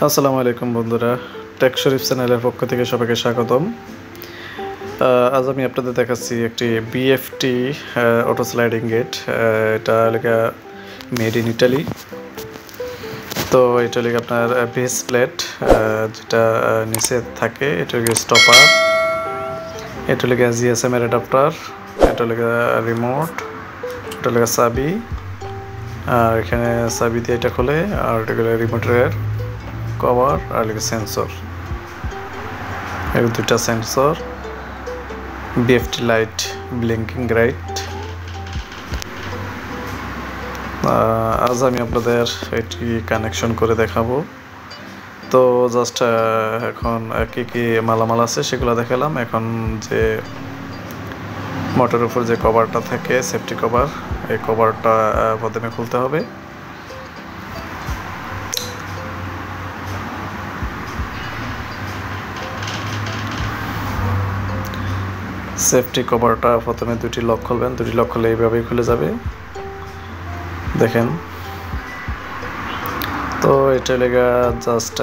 আসসালামু আলাইকুম বন্ধুরা, টেক শরীফ চ্যানেলের পক্ষ থেকে সবাইকে স্বাগতম। আজ আমি আপনাদের দেখাচ্ছি একটি বিএফটি অটো স্লাইডিং গেট। এটা লেখা মেড ইন ইটালি। তো এটা লেখা আপনার বেস প্লেট যেটা নিচে থাকে, এটা লেখা স্টপার, এটা লেখা জিএসএম এর অ্যাডাপ্টার, এটা লেখা রিমোট, এটা লেখা চাবি, আর এখানে চাবি দিয়ে এটা খোলে, আর এটা লেখা রিমোটের কভার, আর লেখা সেন্সর, এর দুইটা sensor, BFT light, blinking light. আজ আমি আপনাদের এটি কানেকশন করে দেখাবো। তো জাস্ট এখন কী কী মালামাল আছে সেগুলো দেখালাম। এখন যে মোটরের উপর যে কভারটা থাকে, সেফটি কভার, এই কভারটা প্রথমে খুলতে হবে। সেফটি কভারটা প্রথমে দুটি লক খুলবেন, দুটি লক খুলে এইভাবেই খুলে যাবে, দেখেন। তো এটা লেগা জাস্ট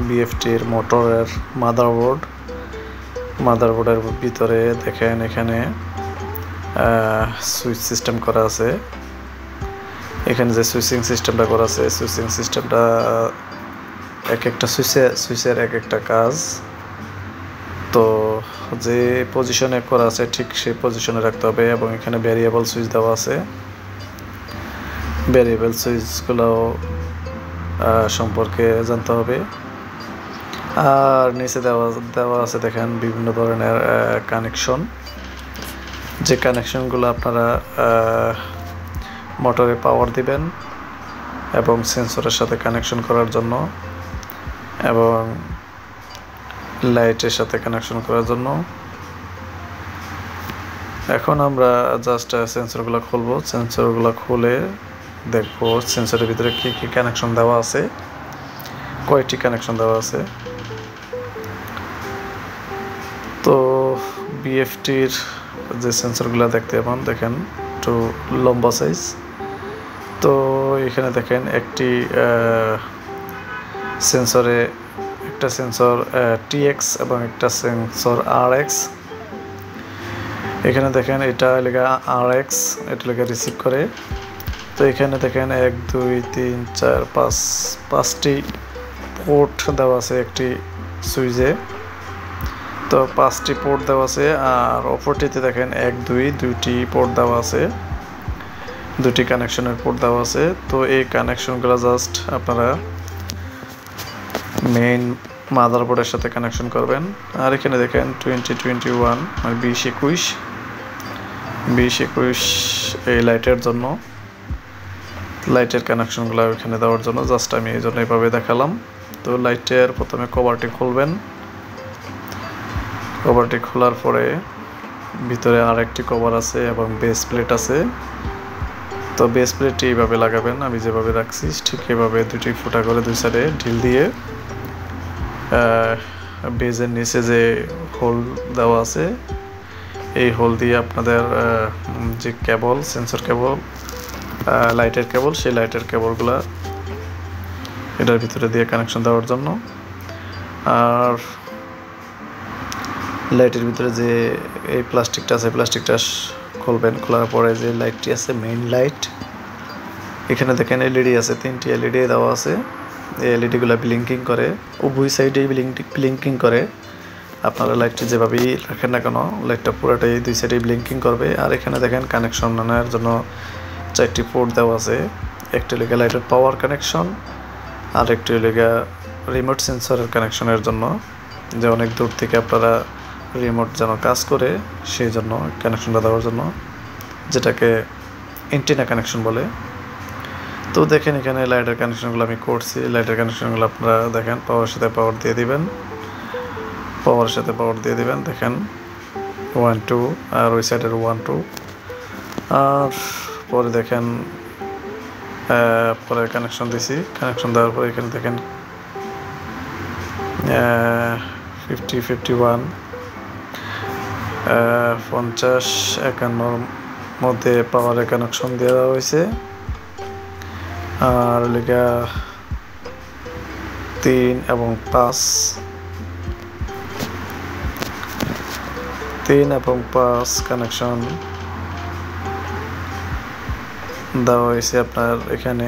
বিএফটির মোটরের মাদারবোর্ডের ভিতরে দেখেন এখানে সুইচ সিস্টেম করা আছে। এখানে যে সুইচিং সিস্টেমটা করা আছে, সুইচিং সিস্টেমটা এক একটা সুইচের এক একটা কাজ। তো যে পজিশনে করা আছে ঠিক সেই পজিশনে রাখতে হবে, এবং এখানে ভ্যারিয়েবল সুইচ দেওয়া আছে। ভ্যারিয়েবল সুইচগুলো সম্পর্কে জানতে হবে। আর নিচে দেওয়া আছে দেখেন বিভিন্ন ধরনের কানেকশন, যে কানেকশনগুলো আপনারা মোটরে পাওয়ার দিবেন এবং সেন্সরের সাথে কানেকশন করার জন্য, এবং লাইটের সাথে কানেকশন করার জন্য। এখন আমরা জাস্ট সেন্সরগুলো খুলবো। সেন্সরগুলো খুলে দেখবো সেন্সরের ভিতরে কি কি কানেকশন দেওয়া আছে, কয়টি কানেকশন দেওয়া আছে। তো বিএফটির যে সেন্সরগুলো দেখতে পাবেন, দেখেন একটু লম্বা সাইজ। তো এখানে দেখেন একটি সেন্সরে, একটা সেন্সর টিএক্স এবং একটা সেন্সর আরএক্স। এখানে দেখেন এটা লেখা আরএক্স, এটা লেখা রিসিভ করে। তো এখানে দেখেন 1 2 3 4 5 5টি পোর্ট দেওয়া আছে একটি সুইচে। তো 5টি পোর্ট দেওয়া আছে, আর অপরটিতে দেখেন 1 2 2টি পোর্ট দেওয়া আছে, দুটি কানেকশনের পোর্ট দেওয়া আছে। তো এই কানেকশনগুলো জাস্ট আপনারা মেইন মাদারবোর্ডের সাথে কানেকশন করবেন। আর এখানে দেখেন 2021 মানে 2021 এই লাইটের জন্য, লাইটের কানেকশনগুলো এখানে দেওয়ার জন্য জাস্ট আমি এই জন্য এইভাবে দেখালাম। তো লাইটের প্রথমে কভারটি খুলবেন। কভারটি খোলার পরে ভিতরে আর একটি কভার আছে এবং বেস প্লেট আছে। তো বেস প্লেটটি এইভাবে লাগাবেন, আমি যেভাবে রাখছি ঠিক এভাবে দুটি ফুটা করে দুই সাইডে ঢিল দিয়ে বেজের নিচে যে হোল দেওয়া আছে, এই হোল দিয়ে আপনাদের যে কেবল, সেন্সর কেবল, লাইটের কেবল, সেই লাইটের কেবলগুলো এটার ভিতরে দিয়ে কানেকশন দেওয়ার জন্য। আর লাইটের ভিতরে যে এই প্লাস্টিকটা আছে, প্লাস্টিকটা খুলবেন। খোলার পরে যে লাইটটি আছে, মেইন লাইট, এখানে দেখেন এলইডি আছে, 3টি এলইডি দেওয়া আছে। এই এলইডিগুলো ব্লিঙ্কিং করে, উভয় সাইডেই ব্লিঙ্কিং করে। আপনারা লাইটটি যেভাবেই রাখেন না কেন, লাইটটা পুরোটাই দুই সাইডেই ব্লিঙ্কিং করবে। আর এখানে দেখেন কানেকশন নেওয়ার জন্য 4টি পোর্ট দেওয়া আছে। একটি লেগে লাইটের পাওয়ার কানেকশন, আর একটি লেগে রিমোট সেন্সরের কানেকশনের জন্য, যে অনেক দূর থেকে আপনারা রিমোট যেন কাজ করে সেই জন্য কানেকশনটা দেওয়ার জন্য, যেটাকে এন্টিনা কানেকশন বলে। তো দেখেন এখানে লাইটের কানেকশনগুলো আমি করছি। লাইটের কানেকশনগুলো আপনারা দেখেন পাওয়ার সাথে পাওয়ার দিয়ে দিবেন, পাওয়ার সাথে পাওয়ার দিয়ে দিবেন। দেখেন 1 2, আর ওই সাইডের 1 2। আর পরে দেখেন পরে কানেকশন দিছি। কানেকশন দেওয়ার পরে এখানে দেখেন 50 51 50 51 মধ্যে পাওয়ারের কানেকশন দেওয়া হয়েছে। আর লেখা 3 এবং 5 কানেকশন দেওয়া হয়েছে আপনার এখানে।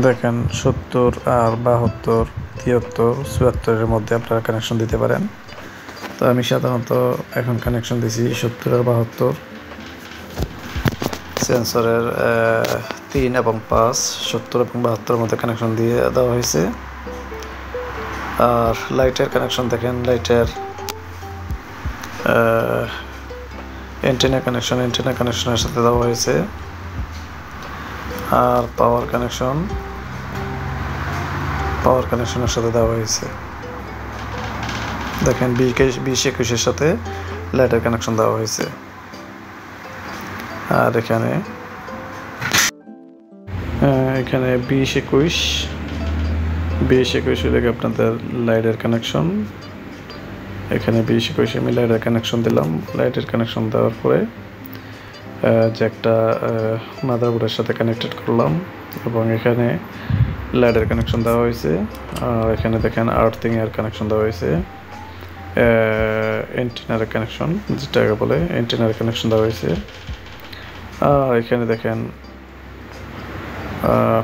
দেখেন 70 আর 72 73 74 মধ্যে আপনারা কানেকশন দিতে পারেন। তো আমি সাধারণত এখন কানেকশন দিছি 70 আর 72 সেন্সরের 3 এবং 5 70 এবং 72 মধ্যে কানেকশন দিয়ে দেওয়া হয়েছে। আর লাইটের কানেকশন দেখেন, লাইটের এন্টেনা কানেকশনের সাথে দেওয়া হয়েছে। আর পাওয়ার কানেকশনের সাথে দেওয়া হয়েছে। দেখেন 20-21 সাথে লাইটের কানেকশন দেওয়া হয়েছে। আর এখানে 20-21 হলে আপনাদের লাইটের কানেকশন। এখানে 20-21 আমি লাইটের কানেকশন দিলাম। লাইটের কানেকশন দেওয়ার পরে যে একটা মাদারবোর্ডের সাথে কানেক্টেড করলাম এবং এখানে লাইটের কানেকশন দেওয়া হয়েছে। আর এখানে দেখেন আর্থিং এর কানেকশন দেওয়া হয়েছে, এন্টিনার কানেকশন যেটাকে বলে এন্টিনার কানেকশন দেওয়া হয়েছে। আর এখানে দেখেন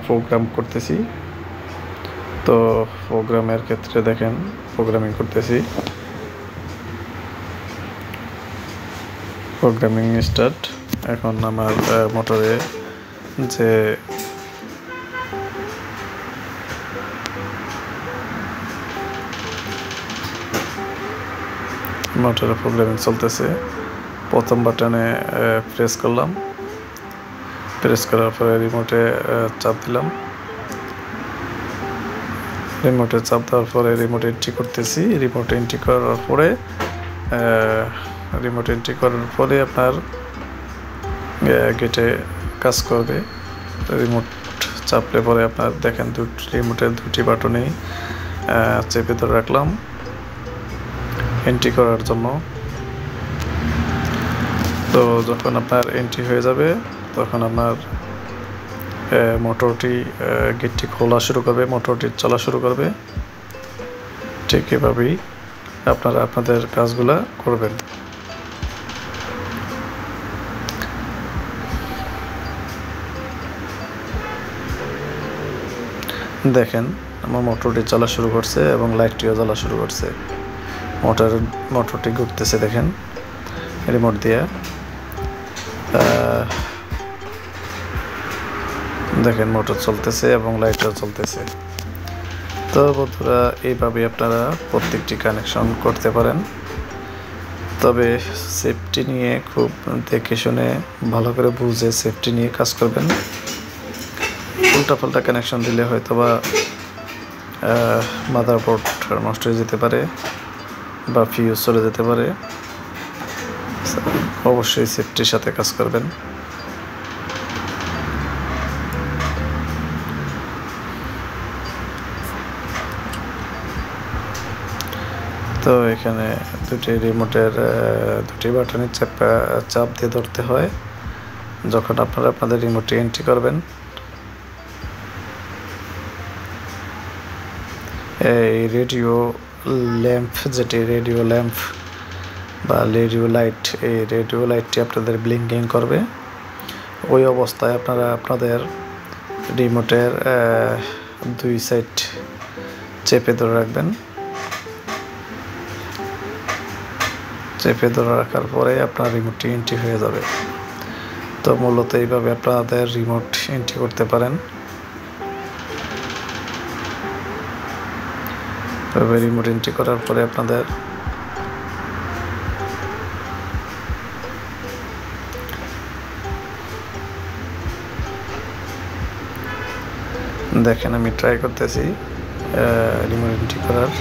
প্রোগ্রাম করতেছি। তো প্রোগ্রামের ক্ষেত্রে দেখেন প্রোগ্রামিং করতেছি। Programming start. এখন আমার মোটরে যে মোটরে প্রোগ্রামিং চলতেছে। প্রথম বাটনে প্রেস করলাম, প্রেস করার পরে রিমোটে চাপ দিলাম। রিমোটে চাপ দেওয়ার পরে রিমোট এন্ট্রি করতেছি। রিমোট এন্ট্রি করার পরে আপনার গেটে কাজ করবে। রিমোট চাপলে পরে আপনার দেখেন রিমোটের দুটি বাটনেই চেপে ধরে রাখলাম এন্ট্রি করার জন্য। তো যখন আপনার এন্ট্রি হয়ে যাবে তখন আপনার মোটরটি গেটটি খোলা শুরু করবে, মোটরটি চলা শুরু করবে। ঠিক এভাবেই আপনারা আপনাদের কাজগুলা করবেন। দেখেন আমার মোটরটি চলা শুরু করছে এবং লাইটটিও জ্বলা শুরু করছে। মোটরটি ঘুরতেছে দেখেন রিমোট দিয়ে। দেখেন মোটর চলতেছে এবং লাইটও চলতেছে। তো বন্ধুরা এইভাবে আপনারা প্রত্যেকটি কানেকশন করতে পারেন। তবে সেফটি নিয়ে খুব দেখে শুনে ভালো করে বুঝে সেফটি নিয়ে কাজ করবেন। উল্টাপাল্টা কানেকশন দিলে হয়তোবা মাদারবোর্ড নষ্ট হয়ে যেতে পারে বা ফিউজ চলে যেতে পারে। অবশ্যই সেফটির সাথে কাজ করবেন। তো এখানে দুটি রিমোটের দুটি বাটনের চাপ দিয়ে ধরতে হয় যখন আপনারা আপনাদের রিমোটে এন্ট্রি করবেন। এই রেডিও ল্যাম্প যেটি রেডিও ল্যাম্প বা রেডিও লাইট, এই রেডিও লাইটটি আপনাদের ব্লিঙ্কিং করবে। ওই অবস্থায় আপনারা আপনাদের রিমোটের দুই সাইড চেপে ধরে রাখবেন। চেপে ধরে রাখার পরে আপনার রিমোটটি এন্ট্রি হয়ে যাবে। তো মূলত এইভাবে আপনাদের রিমোট এন্ট্রি করতে পারেন। রিমোট এন্ট্রি করার পরে আপনাদের দেখেন আমি ট্রাই করতেছি রিমোট এন্ট্রি করার।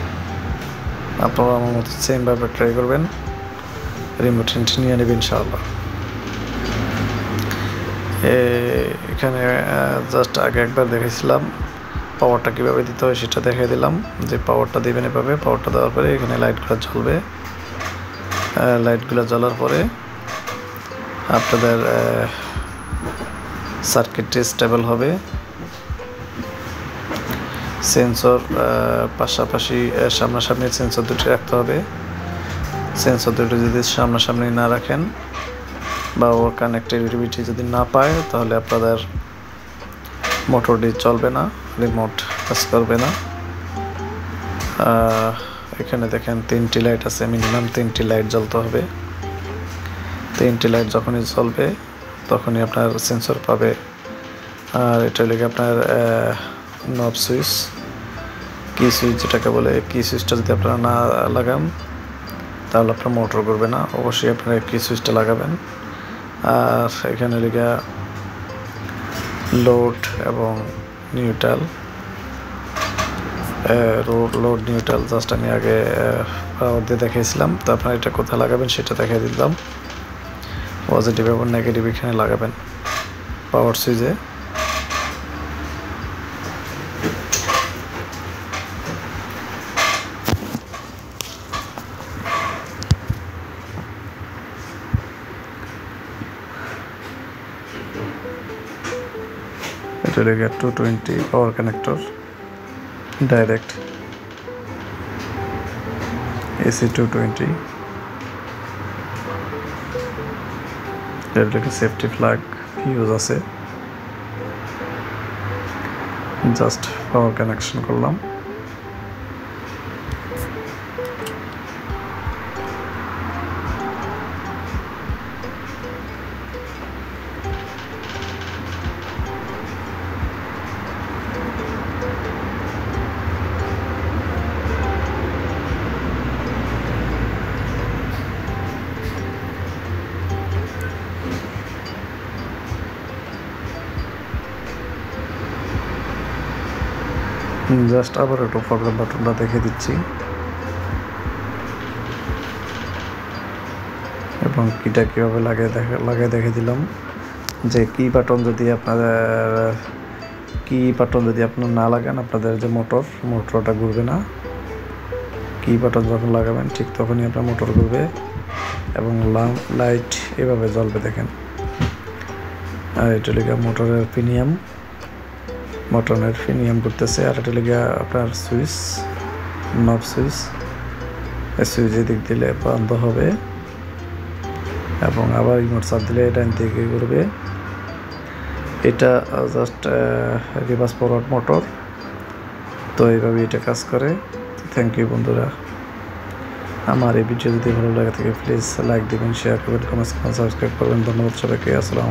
আপনারা আমার মতো সেমভাবে ট্রাই করবেন, রিমোট এন্ট্রি নিয়ে নেবেন ইনশাআল্লাহ। এখানে জাস্ট আগে একবার দেখেছিলাম পাওয়ারটা কীভাবে দিতে হয়, সেটা দেখিয়ে দিলাম যে পাওয়ারটা দেবেন এভাবে। পাওয়ারটা দেওয়ার পরে এখানে লাইটগুলো জ্বলবে। লাইটগুলো জ্বলার পরে আপনাদের সার্কিটটি স্টেবল হবে। সেন্সর পাশাপাশি সামনাসামনি সেন্সর দুটি রাখতে হবে। সেন্সর দুটি যদি সামনাসামনি না রাখেন বা ওর কানেক্টিভিটি যদি না পায় তাহলে আপনাদের মোটরটি চলবে না, রিমোট কাজ করবে না। এখানে দেখেন 3টি লাইট আছে, মিনিমাম 3টি লাইট জ্বলতে হবে। 3টি লাইট যখনই জ্বলবে তখনই আপনার সেন্সর পাবে। আর এটা লেগে আপনার নব সুইচ, কি সুইচ যেটাকে বলে, কি সুইচটা যদি আপনারা না লাগান তাহলে আপনার মোটর করবে না। অবশ্যই আপনারা কি সুইচটা লাগাবেন। আর এখানে লেগে লোড এবং নিউট্রাল, লোড নিউট্রাল জাস্ট আমি আগে দিয়ে দেখিয়েছিলাম। তো আপনারা এটা কোথায় লাগাবেন সেটা দেখিয়ে দিলাম। পজিটিভ এবং নেগেটিভ এখানে লাগাবেন পাওয়ার সুইচে। এটা লেগে 220 পাওয়ার কানেক্টর, ডাইরেক্ট AC 220। এর লেগে সেফটি ফ্ল্যাগ ইউজ আছে। জাস্ট পাওয়ার কানেকশন করলাম। জাস্ট আবার একটু প্রবলেম বাটনটা দেখে দিচ্ছি এবং কিটা কীভাবে লাগে দেখে দিলাম। যে কি বাটন যদি আপনার না লাগান আপনাদের যে মোটরটা ঘুরবে না। কি বাটন যখন লাগাবেন ঠিক তখনই আপনার মোটর ঘুরবে এবং লাইট এভাবে জ্বলবে দেখেন। আর এটা লেগে মোটরের ফিনিয়াম করতেছে। আর এটা লেগে আপনার সুইচ, নব সুইচ, এই সুইচ দিক দিলে বন্ধ হবে এবং আবার রিমোট চাপ দিলে ডান দিকে ঘুরবে। এটা জাস্ট রিভার্স ফরওয়ার্ড মোটর। তো এইভাবে এটা কাজ করে। থ্যাংক ইউ বন্ধুরা। আমার এই ভিডিও যদি ভালো লাগে থাকে প্লিজ লাইক দিবেন, শেয়ার করবেন, কমেন্টস সাবস্ক্রাইব করবেন। ধন্যবাদ সবাইকে। আসসালামু আলাইকুম।